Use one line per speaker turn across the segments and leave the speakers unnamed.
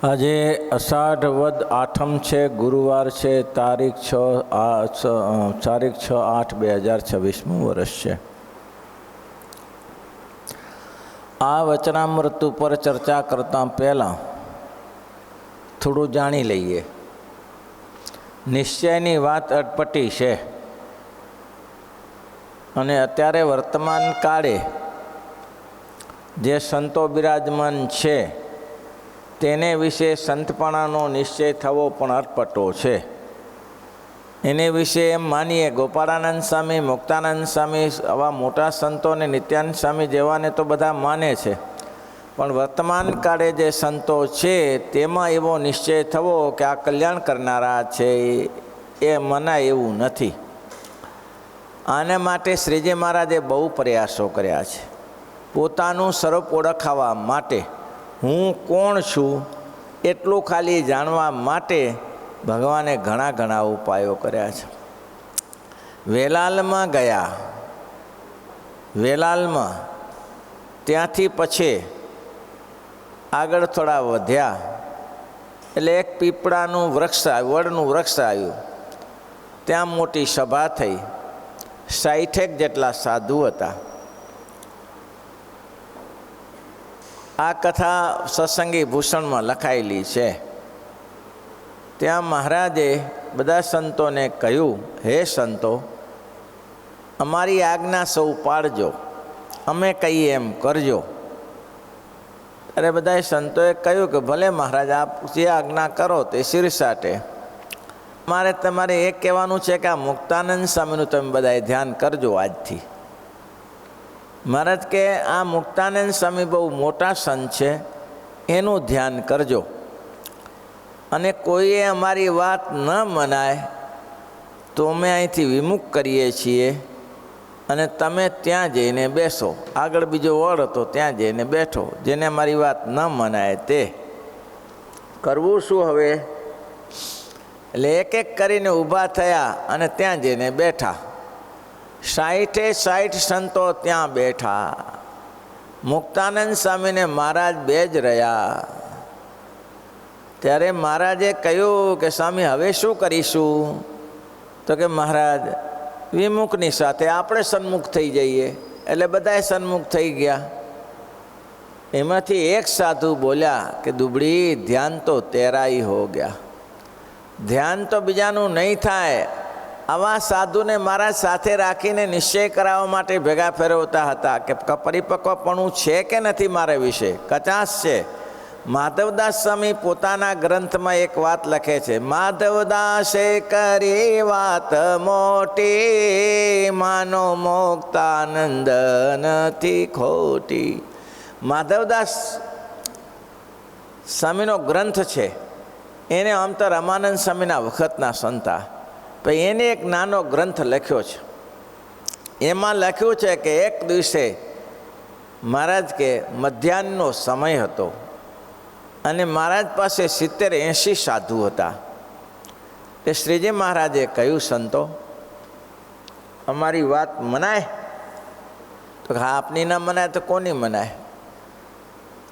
આજે અષાઢ વદ આઠમ છે, ગુરુવાર છે, તારીખ 6/8/2026 વર્ષ છે। આ વચનામૃત ઉપર ચર્ચા કરતાં પહેલાં થોડું જાણી લઈએ। નિશ્ચયની વાત અટપટી છે અને અત્યારે વર્તમાન કાળે જે સંતો બિરાજમાન છે તેને વિશે સંતપણાનો નિશ્ચય થવો પણ અટપટો છે। એને વિશે એમ માનીએ, ગોપાળાનંદ સ્વામી, મુક્તાનંદ સ્વામી, આવા મોટા સંતોને, નિત્યાનંદ સ્વામી જેવાને તો બધા માને છે, પણ વર્તમાન કાળે જે સંતો છે તેમાં એવો નિશ્ચય થવો કે આ કલ્યાણ કરનારા છે એ મનાય એવું નથી। આને માટે શ્રીજી મહારાજે બહુ પ્રયાસો કર્યા છે। પોતાનું સ્વરૂપ ઓળખાવા માટે, હું કોણ છું એટલું ખાલી જાણવા માટે ભગવાને ઘણા ઘણા ઉપાયો કર્યા છે। વેલાલમાં ગયા, વેલાલમાં ત્યાંથી પછી આગળ થોડા વધ્યા એટલે એક પીપળાનું વૃક્ષ આવ્યું, વડનું વૃક્ષ આવ્યું। ત્યાં મોટી સભા થઈ, 60 જેટલા સાધુ હતા। આ કથા સત્સંગી ભૂષણમાં લખાયેલી છે। ત્યાં મહારાજે બધા સંતોને કહ્યું, હે સંતો, અમારી આજ્ઞા સૌ પાળજો, અમે કહીએ એમ કરજો। અરે બધા સંતોએ કહ્યું કે ભલે મહારાજ, આપ જે આજ્ઞા કરો તે શિરસાટે। મારે તમારે એ કહેવાનું છે કે આ મુક્તાનંદ સ્વામીનું તમે બધાએ ધ્યાન કરજો આજથી। મહારાજ કે આ મુક્તાનંદ સ્વામી બહુ મોટા સંત છે, એનું ધ્યાન કરજો, અને કોઈએ અમારી વાત ન મનાય તો અમે અહીંથી વિમુખ કરીએ છીએ અને તમે ત્યાં જઈને બેસો। આગળ બીજો વડ હતો, ત્યાં જઈને બેઠો, જેને અમારી વાત ન મનાય તે કરવું શું હવે? એટલે એક એક કરીને ઊભા થયા અને ત્યાં જઈને બેઠા। 60 સંતો ત્યાં બેઠા। મુક્તાનંદ સ્વામીને મહારાજ બે જ રહ્યા। ત્યારે મહારાજે કહ્યું કે સ્વામી હવે શું કરીશું? તો કે મહારાજ, વિમુખની સાથે આપણે સન્મુખ થઈ જઈએ। એટલે બધાએ સન્મુખ થઈ ગયા। એમાંથી એક સાધુ બોલ્યા કે દુબળી, ધ્યાન તો તેરા હી હો ગયા, ધ્યાન તો બીજાનું નહીં થાય। આવા સાધુને મારા સાથે રાખીને નિશ્ચય કરાવવા માટે ભેગા ફેરવતા હતા કે પરિપક્વપણું છે કે નથી મારા વિશે, કચાશ છે। માધવદાસ સ્વામી પોતાના ગ્રંથમાં એક વાત લખે છે, માધવદાસે કરી વાત મોટી, માનો મુક્તાનંદ નથી ખોટી। માધવદાસ સ્વામીનો ગ્રંથ છે, એને આમ તો રામાનંદ સ્વામીના વખતના સંતા, પણ એને એક નાનો ગ્રંથ લખ્યો છે। એમાં લખ્યું છે કે એક દિવસે મહારાજ કે મધ્યાહનનો સમય હતો અને મહારાજ પાસે 70-80 સાધુ હતા। તે શ્રીજી મહારાજે કહ્યું, સંતો, અમારી વાત મનાય? તો હા, આપની ના મનાય તો કોની મનાય?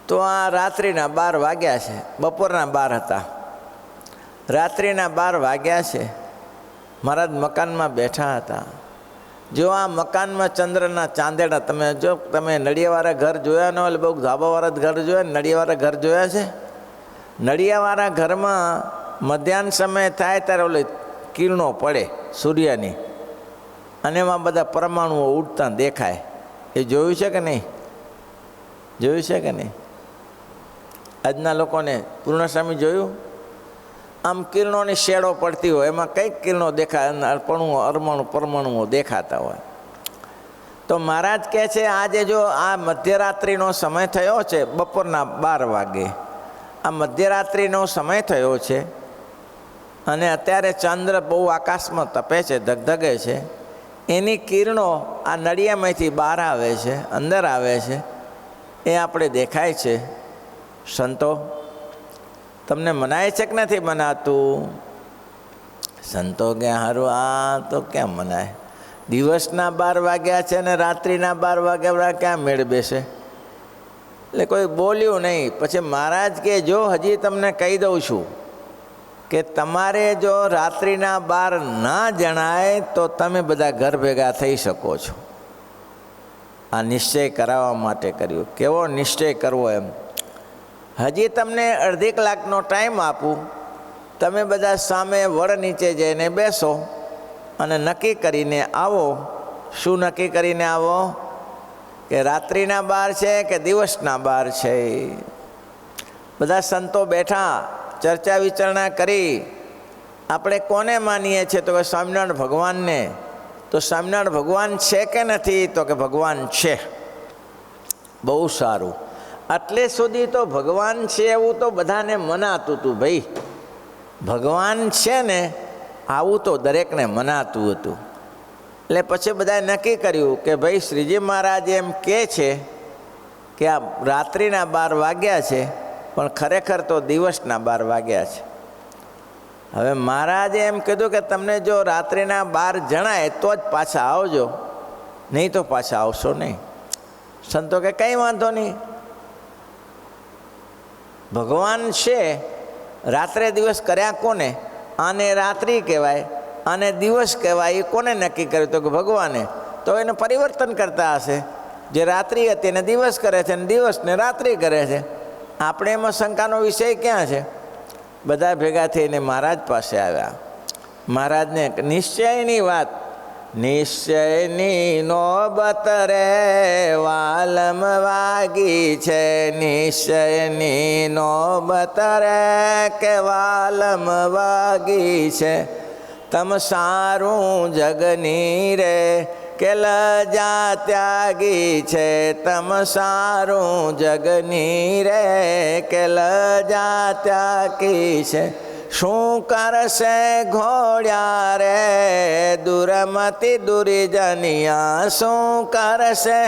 તો આ રાત્રિના 12 વાગ્યા છે, બપોરના 12 હતા, રાત્રિના 12 વાગ્યા છે। મહારાજ મકાનમાં બેઠા હતા। જો આ મકાનમાં ચંદ્રના ચાંદેડા, તમે નળિયાવાળા ઘર જોયા ન હોય, બહુ ધાબાવાળા ઘર જોયા, નળિયાવાળા ઘર જોયા છે? નળિયાવાળા ઘરમાં મધ્યાહન સમય થાય ત્યારે ઓલી કિરણો પડે સૂર્યની, અને એમાં બધા પરમાણુઓ ઉડતા દેખાય। એ જોયું છે કે નહીં? જોયું છે કે નહીં? આજના લોકોને પૂર્ણસ્વામી જોયું? આમ કિરણોની શેડો પડતી હોય, એમાં કંઈક કિરણો દેખાય, અરમાણુ પરમાણુઓ દેખાતા હોય। તો મહારાજ કહે છે, આજે જો આ મધ્યરાત્રિનો સમય થયો છે, બપોરના 12 વાગે આ મધ્યરાત્રિનો સમય થયો છે, અને અત્યારે ચંદ્ર બહુ આકાશમાં તપે છે, ધગધગે છે, એની કિરણો આ નળિયામાંથી બહાર આવે છે, અંદર આવે છે, એ આપણે દેખાય છે। સંતો, તમને મનાય છે કે નથી મનાતું? સંતો કે હારું, આ તો ક્યાં મનાય? દિવસના 12 વાગ્યા છે ને રાત્રિના 12 વાગ્યા ક્યાં મેળ બેસે? એટલે કોઈ બોલ્યું નહીં. પછી મહારાજ કે જો હજી તમને કહી દઉં છું કે તમારે જો રાત્રિના 12 ના જણાય તો તમે બધા ઘર ભેગા થઈ શકો છો. આ નિશ્ચય કરાવવા માટે કર્યું. કેવો નિશ્ચય કરવો એમ. હજી તમને અડધી કલાકનો ટાઈમ આપું, તમે બધા સામે વડ નીચે જઈને બેસો અને નક્કી કરીને આવો. શું નક્કી કરીને આવો? કે રાત્રિના 12 છે કે દિવસના 12 છે. બધા સંતો બેઠા ચર્ચા વિચારણા કરી. આપણે કોને માનીએ છીએ? તો કે સ્વામિનારાયણ ભગવાનને. તો સ્વામિનારાયણ ભગવાન છે કે નથી? તો કે ભગવાન છે. બહુ સારું. એટલે સુધી તો ભગવાન છે એવું તો બધાને મનાતું હતું. ભાઈ ભગવાન છે ને આવું તો દરેકને મનાતું હતું. એટલે પછી બધાએ નક્કી કર્યું કે ભાઈ શ્રીજી મહારાજ એમ કહે છે કે આ રાત્રિના 12 વાગ્યા છે, પણ ખરેખર તો દિવસના 12 વાગ્યા છે. હવે મહારાજે એમ કીધું કે તમને જો રાત્રિના 12 જણાય તો જ પાછા આવજો, નહીં તો પાછા આવશો નહીં. સંતો કે કંઈ વાંધો નહીં. ભગવાન છે. રાત્રે દિવસ કર્યા કોને? આને રાત્રિ કહેવાય, આને દિવસ કહેવાય. એ કોને નક્કી કર્યું? તો કે ભગવાને. તો એને પરિવર્તન કરતા હશે. જે રાત્રિ હતી એને દિવસ કરે છે, અને દિવસને રાત્રિ કરે છે. આપણે એમાં શંકાનો વિષય ક્યાં છે? બધા ભેગા થઈને મહારાજ પાસે આવ્યા. મહારાજને નિશ્ચયની વાત. નિશ્ચયની નોબત રે વાલમ વાગી છે. નિશ્ચયની નોબત રે કે વાલમ વાગી છે. તમ સારું જગની રે કે લજા ત્યાગી છે. તમ સારું જગની રે કે લજા ત્યાગી છે. શું કરશે ઘોડ્યા રે દુરમતી દુર્જનિયા? શું કરશે?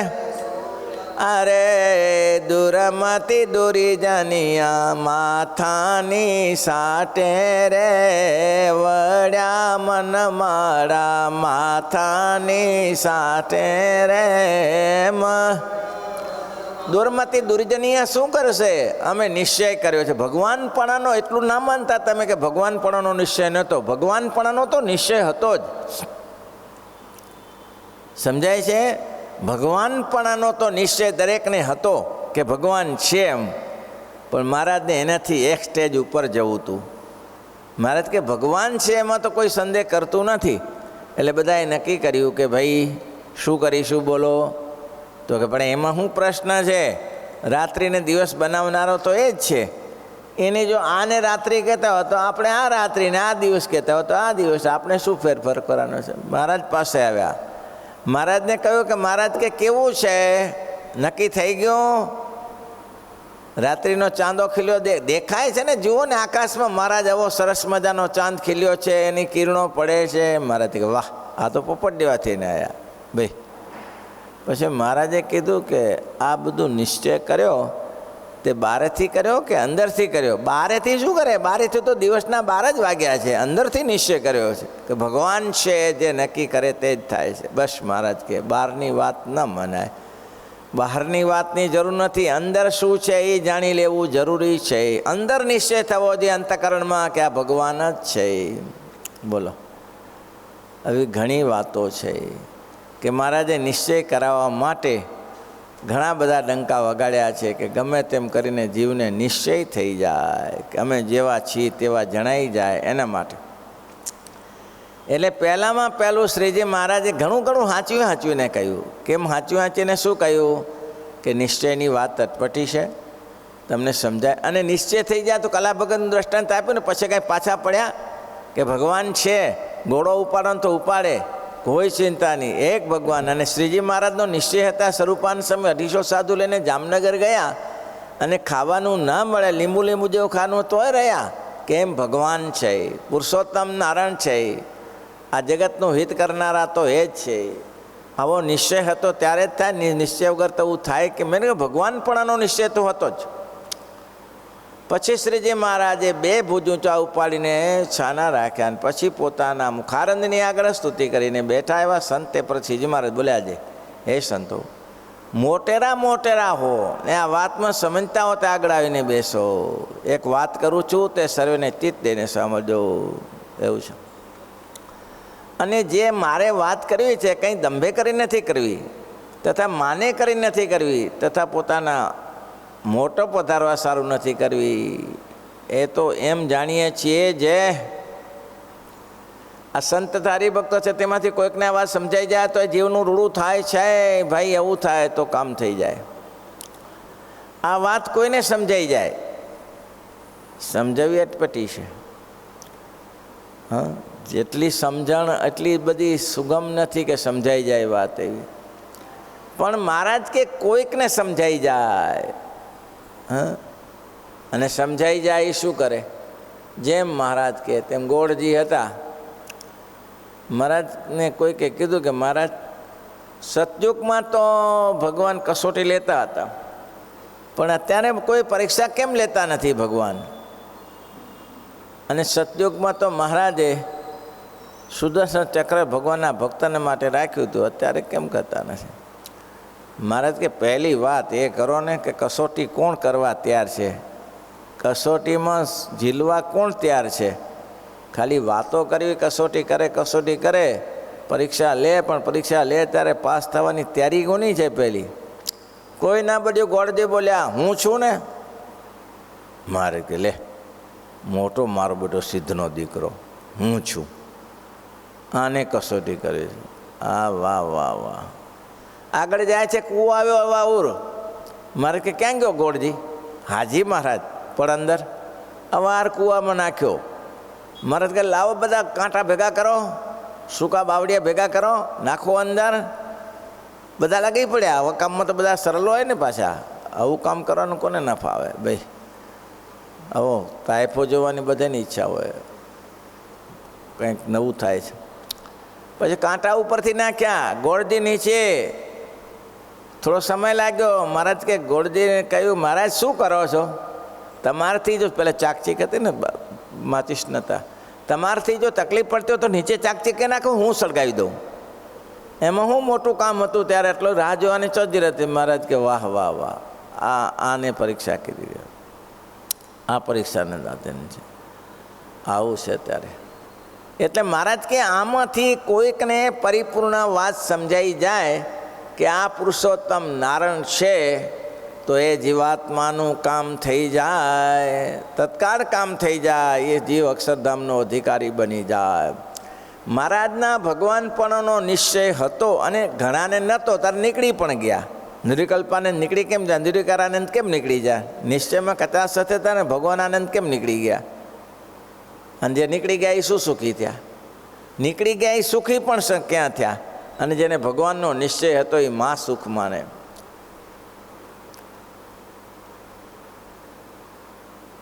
અરે દુરમતી દુર્જનિયા માથાની સાટે રે વડ્યા મન મારા માથાની સાટે રે. દુર્મતી દુર્જનિયા શું કરશે? અમે નિશ્ચય કર્યો છે. ભગવાનપણાનો એટલું ના માનતા તમે કે ભગવાનપણાનો નિશ્ચય નહોતો. ભગવાનપણાનો તો નિશ્ચય હતો જ. સમજાય છે? ભગવાનપણાનો તો નિશ્ચય દરેકને હતો કે ભગવાન છે એમ. પણ મહારાજને એનાથી એક સ્ટેજ ઉપર જવું હતું. મહારાજ કે ભગવાન છે એમાં તો કોઈ સંદેહ કરતું નથી. એટલે બધાએ નક્કી કર્યું કે ભાઈ શું કરીશું બોલો? તો કે પણ એમાં શું પ્રશ્ન છે? રાત્રિને દિવસ બનાવનારો તો એ જ છે. એને જો આને રાત્રિ કહેતા હોય તો આપણે આ રાત્રિને આ દિવસ કહેતા હોય તો આ દિવસ. આપણે શું ફેરફાર કરવાનો છે? મહારાજ પાસે આવ્યા. મહારાજને કહ્યું કે મહારાજ કે કેવું છે? નક્કી થઈ ગયું? રાત્રિનો ચાંદો ખીલ્યો દેખાય છે ને? જુઓ ને આકાશમાં મહારાજ આવો સરસ મજાનો ચાંદ ખીલ્યો છે, એની કિરણો પડે છે. મહારાજ કે વાહ, આ તો પોપટ દેવા થઈને આવ્યા ભાઈ. પછી મહારાજે કીધું કે આ બધું નિશ્ચય કર્યો તે બારેથી કર્યો કે અંદરથી કર્યો? બારેથી શું કરે? બારેથી તો દિવસના 12 જ વાગ્યા છે. અંદરથી નિશ્ચય કર્યો છે કે ભગવાન છે, જે નક્કી કરે તે જ થાય છે. બસ મહારાજ કે બહારની વાત ન મનાય. બહારની વાતની જરૂર નથી. અંદર શું છે એ જાણી લેવું જરૂરી છે. અંદર નિશ્ચય થવો જોઈએ અંતઃકરણમાં કે આ ભગવાન જ છે. બોલો, આવી ઘણી વાતો છે કે મહારાજે નિશ્ચય કરાવવા માટે ઘણા બધા ડંકા વગાડ્યા છે કે ગમે તેમ કરીને જીવને નિશ્ચય થઈ જાય કે અમે જેવા છીએ તેવા જણાઈ જાય એના માટે. એટલે પહેલાંમાં પહેલું શ્રીજી મહારાજે ઘણું સાચવીને કહ્યું. કેમ સાચવીને શું કહ્યું? કે નિશ્ચયની વાત અટપટી છે, તમને સમજાય. અને નિશ્ચય થઈ જાય તો કલા ભગતનું દ્રષ્ટાંત આપ્યું ને પછી કાંઈ પાછા પડ્યા કે ભગવાન છે, ઘોડો ઉપાડો તો ઉપાડે, કોઈ ચિંતા નહીં, એક ભગવાન. અને શ્રીજી મહારાજનો નિશ્ચય હતા. સ્વરૂપાન સમય 250 સાધુ લઈને જામનગર ગયા અને ખાવાનું ના મળે, લીંબુ જેવું ખાવાનું તોય રહ્યા. કેમ? ભગવાન છે, પુરુષોત્તમ નારાયણ છે, આ જગતનું હિત કરનારા તો એ જ છે. આવો નિશ્ચય હતો ત્યારે જ થાય. નિશ્ચય વગર તો એવું થાય કે મેં ભગવાનપણાનો નિશ્ચય તો હતો જ. પછી શ્રીજી મહારાજે 2 ભુજ ઊંચા ઉપાડીને છાના રાખ્યા અને પછી પોતાના મુખારંદની આગળ સ્તુતિ કરીને બેઠા. એવા સંતે પર શ્રીજી મહારાજ બોલ્યા છે, હે સંતો, મોટેરા મોટેરા હો ને આ વાતમાં સમજતા હો તો આગળ આવીને બેસો. એક વાત કરું છું તે સર્વેને ચિત્ત દઈને સમજો, એવું છે. અને જે મારે વાત કરવી છે કંઈ દંભે કરી નથી કરવી, તથા માને કરી નથી કરવી, તથા પોતાના મોટો પધારવા સારું નથી કરવી. એ તો એમ જાણીએ છીએ જે આ સંત હરિભક્તો છે તેમાંથી કોઈકને આ વાત સમજાઈ જાય તો જીવનું રૂડું થાય છે. ભાઈ એવું થાય તો કામ થઈ જાય. આ વાત કોઈને સમજાઈ જાય, સમજાવી અટપટી છે. હા, જેટલી સમજણ એટલી બધી સુગમ નથી કે સમજાઈ જાય વાત એવી. પણ મહારાજ કે કોઈકને સમજાઈ જાય. હા, અને સમજાઈ જાય એ શું કરે? જેમ મહારાજ કે તેમ ગોળજી હતા. મહારાજને કોઈકે કીધું કે મહારાજ સતયુગમાં તો ભગવાન કસોટી લેતા હતા, પણ અત્યારે કોઈ પરીક્ષા કેમ લેતા નથી ભગવાન? અને સતયુગમાં તો મહારાજે સુદર્શન ચક્ર ભગવાનના ભક્તને માટે રાખ્યું હતું, અત્યારે કેમ કરતા નથી? મહારાજ કે પહેલી વાત એ કરો ને કે કસોટી કોણ કરવા તૈયાર છે? કસોટીમાં ઝીલવા કોણ તૈયાર છે? ખાલી વાતો કરવી, કસોટી કરે, પરીક્ષા લે, પણ પરીક્ષા લે ત્યારે પાસ થવાની તૈયારી કોની છે પહેલી? કોઈ ના બધું ગોળજી બોલ્યા હું છું ને. મારે કે લે મોટો મારો બધો સિદ્ધનો દીકરો હું છું, આને કસોટી કરવી છે. આ વાહ વાહ વાહ. આગળ જાય છે, કૂવો આવ્યો વાઉર. મારે કે ક્યાં ગયો ગોળજી? હાજી મહારાજ, પણ અંદર અવાર કૂવામાં નાખ્યો. મહારાજ કે લાવો બધા કાંટા ભેગા કરો, સૂકા બાવડિયા ભેગા કરો, નાખો અંદર. બધા લાગી પડ્યા. આવા કામમાં તો બધા સરળ હોય ને પાછા. આવું કામ કરવાનું કોને ન ફાવે ભાઈ? આવો તાઇફો જોવાની બધાની ઈચ્છા હોય, કંઈક નવું થાય છે. પછી કાંટા ઉપરથી નાખ્યા, ગોળજી નીચે. થોડો સમય લાગ્યો. મહારાજ કે ગોળજીને કહ્યું મહારાજ શું કરો છો? તમારથી જો પહેલાં ચાકચીક હતી ને, માચીસ નહોતા, તમારથી જો તકલીફ પડતી હોય તો નીચે ચાકચીકે નાખો, હું સળગાવી દઉં. એમાં હું મોટું કામ હતું ત્યારે એટલો રાહ જોવાની ચોજી હતી. મહારાજ કે વાહ વાહ વાહ, આને પરીક્ષા કીધી, આ પરીક્ષાને દાદન છે. આવું છે ત્યારે. એટલે મહારાજ કે આમાંથી કોઈકને પરિપૂર્ણ વાત સમજાઈ જાય કે આ પુરુષોત્તમ નારાયણ છે તો એ જીવાત્માનું કામ થઈ જાય, તત્કાળ કામ થઈ જાય. એ જીવ અક્ષરધામનો અધિકારી બની જાય. મહારાજના ભગવાનપણનો નિશ્ચય હતો અને ઘણાને નહોતો, ત્યારે નીકળી પણ ગયા. નિર્વિકલ્પાનંદ નીકળી કેમ જાય? નિર્વિકારાનંદ કેમ નીકળી જાય? નિશ્ચયમાં કચાશ સાથે હતા ને ભગવાન આનંદ કેમ નીકળી ગયા? અને જે નીકળી ગયા એ શું સુખી થયા? નીકળી ગયા એ સુખી પણ ક્યાં થયા? અને જેને ભગવાનનો નિશ્ચય હતો એ મા સુખ માને.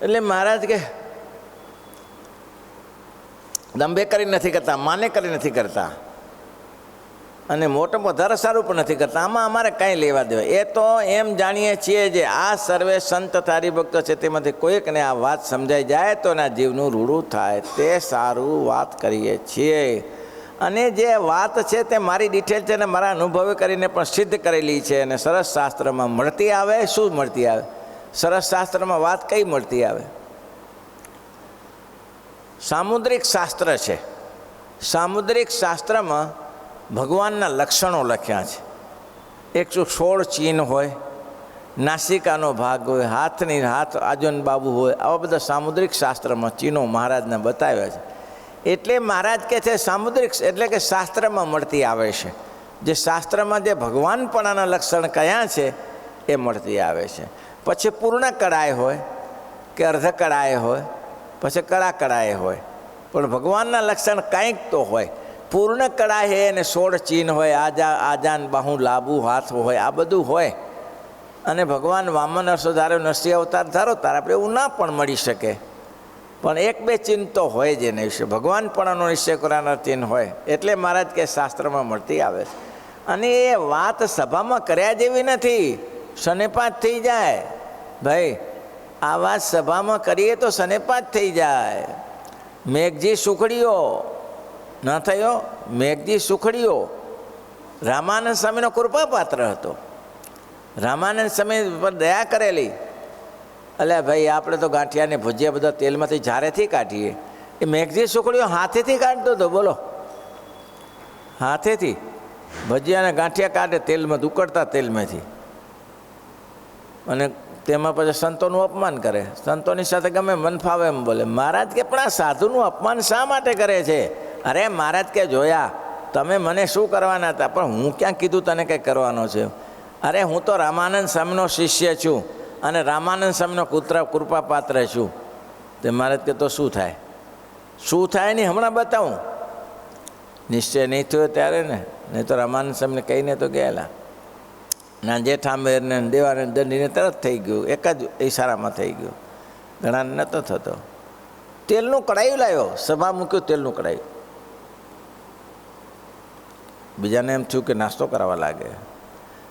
એટલે મહારાજ કે દંભે કરી નથી કરતા, માને કરી નથી કરતા, અને મોટો વધારે સારું પણ નથી કરતા. આમાં અમારે કાંઈ લેવા દેવા. એ તો એમ જાણીએ છીએ જે આ સર્વે સંત હરિભક્તો છે તેમાંથી કોઈકને આ વાત સમજાઈ જાય તો એના જીવનું રૂડું થાય, તે સારું વાત કરીએ છીએ. અને જે વાત છે તે મારી ડિટેલ છે ને મારા અનુભવે કરીને પણ સિદ્ધ કરેલી છે. અને સરસ શાસ્ત્રમાં મળતી આવે. શું મળતી આવે? સરસ શાસ્ત્રમાં વાત કઈ મળતી આવે? સામુદ્રિક શાસ્ત્ર છે. સામુદ્રિક શાસ્ત્રમાં ભગવાનના લક્ષણો લખ્યા છે. 116 ચિહ્ન હોય, નાસિકાનો ભાગ હોય, હાથ આજન બાબુ હોય, આવા બધા સામુદ્રિક શાસ્ત્રમાં ચિહ્નો મહારાજને બતાવ્યા છે. એટલે મહારાજ કહે છે સામુદ્રિક એટલે કે શાસ્ત્રમાં મળતી આવે છે. જે શાસ્ત્રમાં જે ભગવાનપણાના લક્ષણ કયા છે એ મળતી આવે છે. પછી પૂર્ણ કળાએ હોય કે અર્ધ કળાએ હોય, પછી કળાએ હોય, પણ ભગવાનના લક્ષણ કંઈક તો હોય. પૂર્ણ કળાએ એને 16 ચિહ્ન હોય, આજાન બાહુ લાંબુ હાથ હોય, આ બધું હોય. અને ભગવાન વામન અરસો ધારો નરસિંહ અવતાર ધારો તાર આપણે એવું ના પણ મળી શકે, પણ 1-2 ચિહ્ન તો હોય જ એને વિશે. ભગવાનપણાનો નિશ્ચય કરવાના ચિહ્ન હોય. એટલે મહારાજ કે શાસ્ત્રમાં મળતી આવે છે. અને એ વાત સભામાં કર્યા જેવી નથી, સનેપાત થઈ જાય. ભાઈ આ વાત સભામાં કરીએ તો સનેપાત થઈ જાય. મેઘજી સુખડીઓ ન થયો. મેઘજી સુખડીઓ રામાનંદ સ્વામીનો કૃપાપાત્ર હતો. રામાનંદ સ્વામી પર દયા કરેલી. અલ્યા ભાઈ, આપણે તો ગાંઠિયાને ભજીયા બધા તેલમાંથી ઝારેથી કાઢીએ, એ મેઘજી છોકરીઓ હાથેથી કાઢતો હતો. બોલો, હાથેથી ભજીયાને ગાંઠિયા કાઢે તેલમાં, ઉકળતા તેલમાંથી. અને તેમાં પછી સંતોનું અપમાન કરે, સંતોની સાથે ગમે મન ફાવે એમ બોલે. મહારાજ કે પણ આ સાધુનું અપમાન શા માટે કરે છે? અરે મહારાજ કે જોયા, તમે મને શું કરવાના હતા, પણ હું ક્યાં કીધું તને કંઈ કરવાનો છે? અરે હું તો રામાનંદ સ્વામીનો શિષ્ય છું અને રામાનંદ સ્વામીનો કૃપા પાત્ર છું. તે મહારાજ કે તો શું થાય? શું થાય નહીં હમણાં બતાવું. નિશ્ચય નહીં થયો ત્યારે ને, નહીં તો રામાનંદ સ્વામીને કહીને તો ગયેલા. ના જેઠાંબેરને દેવાનંદ દંડીને તરત થઈ ગયું, એક જ ઈશારામાં થઈ ગયું. ઘણાને નહોતો થતો. તેલનું કડાયું લાવ્યો, સભા મૂક્યું, તેલનું કડાયું. બીજાને એમ થયું કે નાસ્તો કરવા લાગે.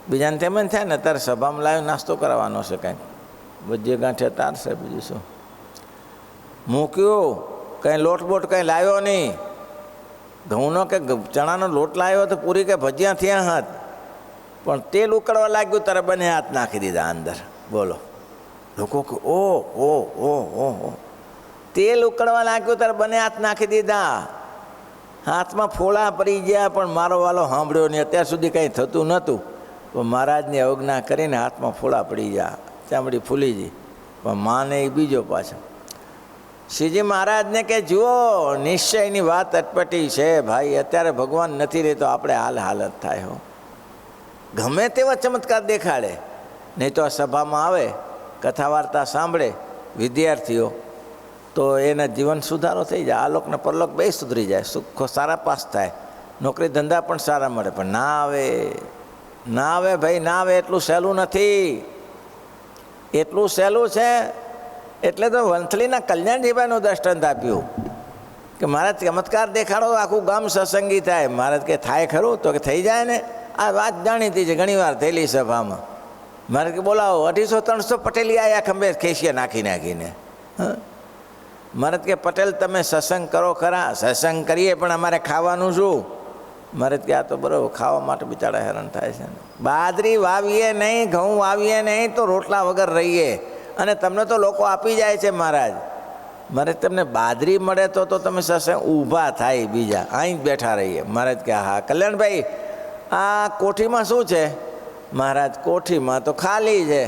બીજાને તેમ જ થાય ને, અત્યારે સભામાં લાવ્યો નાસ્તો કરાવવાનો છે કંઈક, ભજીએ ગાંઠિયા તારશે, બીજું શું. મૂક્યું, કંઈ લોટ બોટ કંઈ લાવ્યો નહીં. ઘઉંનો કે ચણાનો લોટ લાવ્યો તો પૂરી કે ભજીયા થયા હાથ, પણ તેલ ઉકળવા લાગ્યું ત્યારે બંને હાથ નાખી દીધા અંદર. બોલો, લોકો કે ઓ તેલ ઉકળવા લાગ્યું ત્યારે બંને હાથ નાખી દીધા. હાથમાં ફોળા પડી ગયા, પણ મારો વાલો સાંભળ્યો નહીં. અત્યાર સુધી કંઈ થતું નહોતું, પણ મહારાજની અવજ્ઞા કરીને હાથમાં ફોળા પડી ગયા, ચામડી ફૂલી ગઈ. પણ માને એ બીજો પાછો. શ્રીજી મહારાજને કે જુઓ, નિશ્ચયની વાત અટપટી છે ભાઈ. અત્યારે ભગવાન નથી રહેતો, આપણે હાલત થાય હો. ગમે તેવા ચમત્કાર દેખાડે, નહીં તો આ સભામાં આવે, કથા વાર્તા સાંભળે વિદ્યાર્થીઓ, તો એના જીવન સુધારો થઈ જાય. આ લોકને પરલોક બે સુધરી જાય, સુખો સારા પાસ થાય, નોકરી ધંધા પણ સારા મળે. પણ ના આવે ભાઈ, ના આવે. એટલું સહેલું નથી, એટલું સહેલું છે. એટલે તો વંથલીના કલ્યાણજીભાઈનું દ્રષ્ટાંત આપ્યું કે મહારાજ ચમત્કાર દેખાડો, આખું ગામ સત્સંગી થાય. મહારાજ કે થાય ખરું? તો કે થઈ જાય ને. આ વાત જાણીતી છે, ઘણી વાર થયેલી સભામાં. મારે કે બોલાવો, 250-300 પટેલી આવ્યા ખંભે ખેસિયા નાખીને. મહારાજ કે પટેલ તમે સત્સંગ કરો ખરા? સત્સંગ કરીએ, પણ અમારે ખાવાનું શું? મહારાજ કે આ તો બરાબર, ખાવા માટે બિચારા હેરાન થાય છે. બાજરી વાવીએ નહીં, ઘઉં વાવીએ નહીં, તો રોટલા વગર રહીએ, અને તમને તો લોકો આપી જાય છે. મહારાજ તમને બાજરી મળે તો તમે સત્સંગ ઊભા થાય, બીજા અહીં જ બેઠા રહીએ. મહારાજ કે હા કલ્યાણભાઈ, આ કોઠીમાં શું છે? મહારાજ કોઠીમાં તો ખાલી છે.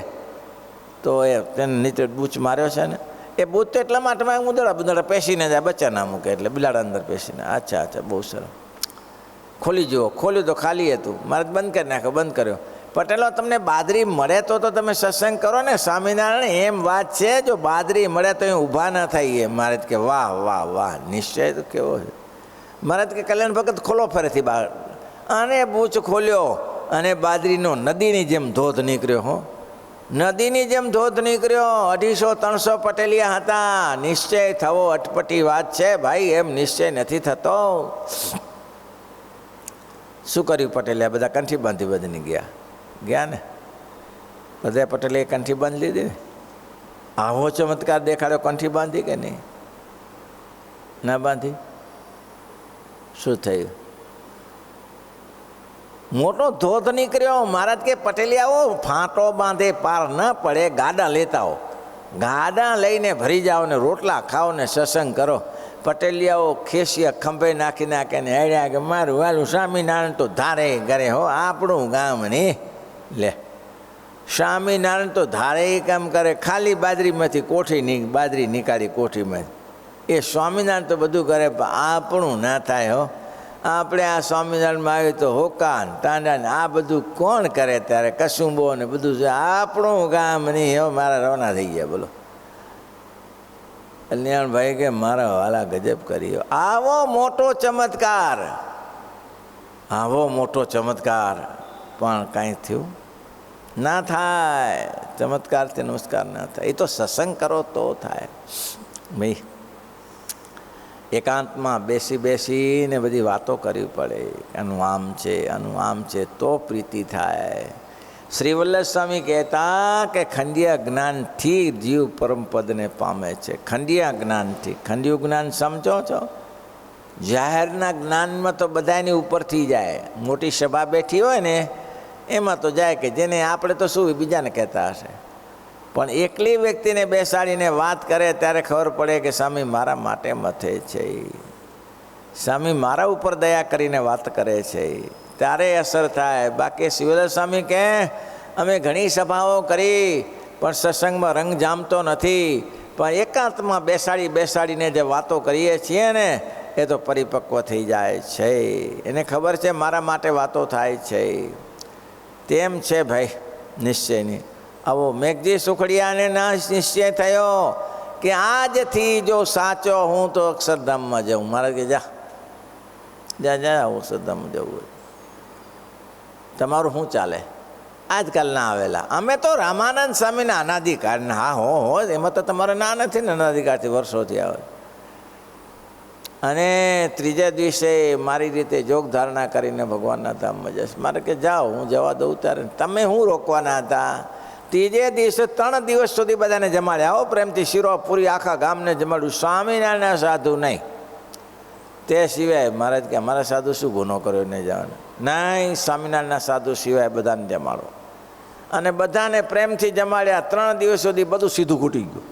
તો એ તેને નીચે બૂચ માર્યો છે ને, એ બૂચ તો એટલા માટે ઉંદરડા પેશીને જાય, બચ્ચા ના મૂકે એટલે બિલાડા અંદર પેશીને. અચ્છા, બહુ સરસ. ખોલી જુઓ. ખોલ્યું તો ખાલી હતું. મહારાજ બંધ કરી નાખ્યો. બંધ કર્યો. પટેલો તમને બાજરી મળે તો તમે સત્સંગ કરો ને. સ્વામિનારાયણ એમ વાત છે, જો બાજરી મળે તો એ ઊભા ના થઈએ. મહારાજ કે વાહ, નિશ્ચય તો કેવો છે. મહારાજ કે કલ્યાણ ભગત ખોલો ફરીથી બહાર. અને બૂચ ખોલ્યો, અને બાજરીનો નદીની જેમ ધોધ નીકળ્યો. હો, નદીની જેમ ધોધ નીકળ્યો. 250-300 પટેલિયા હતા. નિશ્ચય થવો અટપટી વાત છે ભાઈ, એમ નિશ્ચય નથી થતો. શું કર્યું પટેલિયા? બધા કંઠી બાંધી બધીને ગયા ને. બધા પટેલે કંઠી બાંધી લીધી ને. આવો ચમત્કાર દેખાડ્યો, કંઠી બાંધી કે નહીં? ના બાંધી. શું થયું? મોટો ધોધ નીકળ્યો. મહારાજ કે પટેલિયાઓ ફાંટો બાંધે પાર ન પડે, ગાડા લેતા હો, ગાડા લઈને ભરી જાઓ ને રોટલા ખાઓ ને સત્સંગ કરો. પટેલિયાઓ ખેસિયા ખંભે નાખીને હેડ્યા કે મારું વાલું સ્વામિનારાયણ તો ધારે ઘરે હો, આપણું ગામ નહીં. લે, સ્વામિનારાયણ તો ધારે કામ કરે. ખાલી બાજરીમાંથી બાજરી નીકાળી કોઠીમાંથી. એ સ્વામિનારાયણ તો બધું કરે, આપણું ના થાય હો. આપણે આ સ્વામિનારાયણમાં આવ્યું તો હોકાન ટાંડા ને આ બધું કોણ કરે? ત્યારે કસુંબો ને બધું છે, આપણું ગામ નહીં હો. મારા રવાના થઈ ગયા. બોલો, કલ્યાણભાઈ કે મારા વાલા ગજબ કર્યો. આવો મોટો ચમત્કાર પણ કાંઈ થયું ના થાય. ચમત્કારથી નમસ્કાર ના થાય. એ તો સત્સંગ કરો તો થાય ભાઈ. એકાંતમાં બેસીને બધી વાતો કરવી પડે. આનું આમ છે તો પ્રીતિ થાય. શ્રી વલ્લભ સ્વામી કહેતા કે ખંડિયા જ્ઞાનથી જીવ પરમપદને પામે છે. ખંડિયા જ્ઞાનથી. ખંડિયું જ્ઞાન સમજો છો? જાહેરના જ્ઞાનમાં તો બધાની ઉપરથી જાય. મોટી સભા બેઠી હોય ને એમાં તો જાય કે જેને આપણે તો શું બીજાને કહેતા હશે, પણ એકલી વ્યક્તિને બેસાડીને વાત કરે ત્યારે ખબર પડે કે સ્વામી મારા માટે મથે છે, સ્વામી મારા ઉપર દયા કરીને વાત કરે છે, ત્યારે અસર થાય. બાકી શિવલાલ સ્વામી કહે અમે ઘણી સભાઓ કરી પણ સત્સંગમાં રંગ જામતો નથી, પણ એકાંતમાં બેસાડીને જે વાતો કરીએ છીએ ને એ તો પરિપક્વ થઈ જાય છે. એને ખબર છે મારા માટે વાતો થાય છે. તેમ છે ભાઈ નિશ્ચયની. આવો મેઘજી સુખડિયાને ના નિશ્ચય થયો કે આજથી જો સાચો હું તો અક્ષરધામમાં જાઉં. મારા કે જા અક્ષરધામમાં જવું હોય. તમારું શું ચાલે? આજકાલના આવેલા અમે તો રામાનંદ સ્વામીના અનાધિકારના. હા હો એમાં તો તમારે ના નથી ને, અનાધિકારથી વર્ષોથી આવે. અને ત્રીજા દિવસે મારી રીતે જોગ ધારણા કરીને ભગવાનના ધામમાં જઈશ. મારે કે જાઓ, હું જવા દઉં ત્યારે તમે શું રોકવાના હતા? ત્રીજે દિવસે 3 દિવસ સુધી બધાને જમાડ્યા. આવો પ્રેમથી શીરો પૂરી આખા ગામને જમાડ્યું. સ્વામિનારાયણ સાધુ નહીં. તે સિવાય મહારાજ કે અમારા સાધુ શું ગુનો કર્યો નહીં જવાનો? નહીં, સ્વામિનારાયણના સાધુ સિવાય બધાને જમાડો. અને બધાને પ્રેમથી જમાડ્યા. 3 દિવસ સુધી બધું સીધું ઘૂટી ગયું.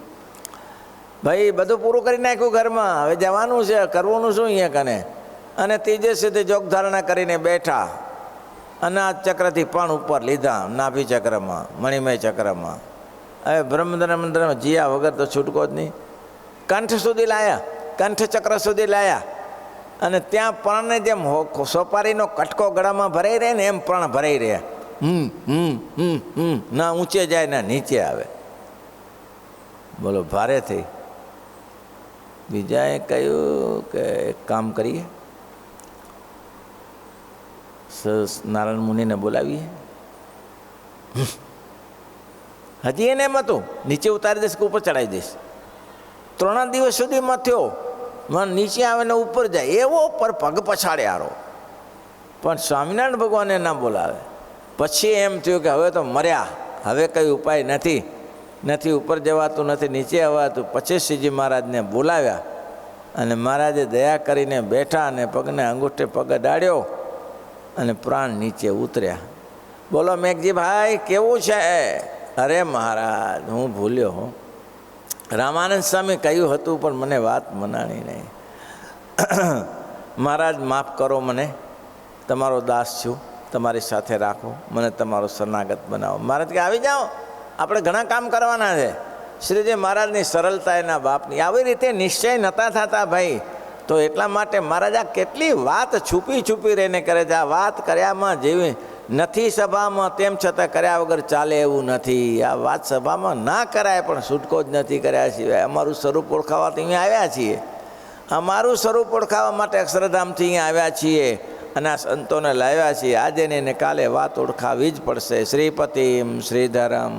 ભાઈ બધું પૂરું કરી નાખ્યું ઘરમાં, હવે જવાનું છે, કરવાનું શું અહીંયા કને? અને ત્રીજે સુધી જોગ ધારણા કરીને બેઠા. અનાજ ચક્રથી પણ ઉપર લીધા, નાભી ચક્રમાં, મણિમય ચક્રમાં. હવે બ્રહ્મદ્રમ જીયા વગર તો છૂટકો જ નહીં. કંઠ સુધી લાયા, કંઠ ચક્ર સુધી લાયા. અને ત્યાં પણને જેમ સોપારીનો કટકો ગળામાં ભરાઈ રહે ને એમ પણ ભરાઈ રહ્યા. ના ઊંચે જાય ના નીચે આવે. બોલો ભારે થઈ. બીજાએ કહ્યું કે એક કામ કરીએ, નારાયણ મુનિને બોલાવીએ. હજી એને એમ હતું નીચે ઉતારી દઈશ કે ઉપર ચડાવી દઈશ. 3 દિવસ સુધી મથ્યો, મને નીચે આવે ને ઉપર જાય એવો પર પગ પછાડે આરો. પણ સ્વામિનારાયણ ભગવાને ના બોલાવે. પછી એમ થયું કે હવે તો મર્યા, હવે કંઈ ઉપાય નથી, ઉપર જવાતું નથી, નીચે અવાતું. પછી શ્રીજી મહારાજને બોલાવ્યા અને મહારાજે દયા કરીને બેઠા અને પગને અંગૂઠે પગ અડાડ્યો અને પ્રાણ નીચે ઉતર્યા. બોલો મેઘજી ભાઈ કેવું છે? અરે મહારાજ હું ભૂલ્યો હું. રામાનંદ સ્વામી કહ્યું હતું પણ મને વાત મનાણી નહીં. મહારાજ માફ કરો, મને તમારો દાસ છું, તમારી સાથે રાખો, મને તમારો શરણાગત બનાવો. મહારાજ કે આવી જાઓ, આપણે ઘણા કામ કરવાના છે. શ્રીજી મહારાજની સરળતા એના બાપની. આવી રીતે નિશ્ચય નહોતા થતા ભાઈ. તો એટલા માટે મહારાજ આ કેટલી વાત છુપી રહીને કરે છે. આ વાત કર્યામાં જેવી નથી સભામાં, તેમ છતાં કર્યા વગર ચાલે એવું નથી. આ વાત સભામાં ના કરાય પણ છૂટકો જ નથી કર્યા સિવાય. અમારું સ્વરૂપ ઓળખાવાથી અહીંયા આવ્યા છીએ. અમારું સ્વરૂપ ઓળખાવા માટે અક્ષરધામથી અહીંયા આવ્યા છીએ અને આ સંતોને લાવ્યા છીએ. આજે ને કાલે વાત ઓળખાવી જ પડશે. શ્રીપતિમ શ્રીધરમ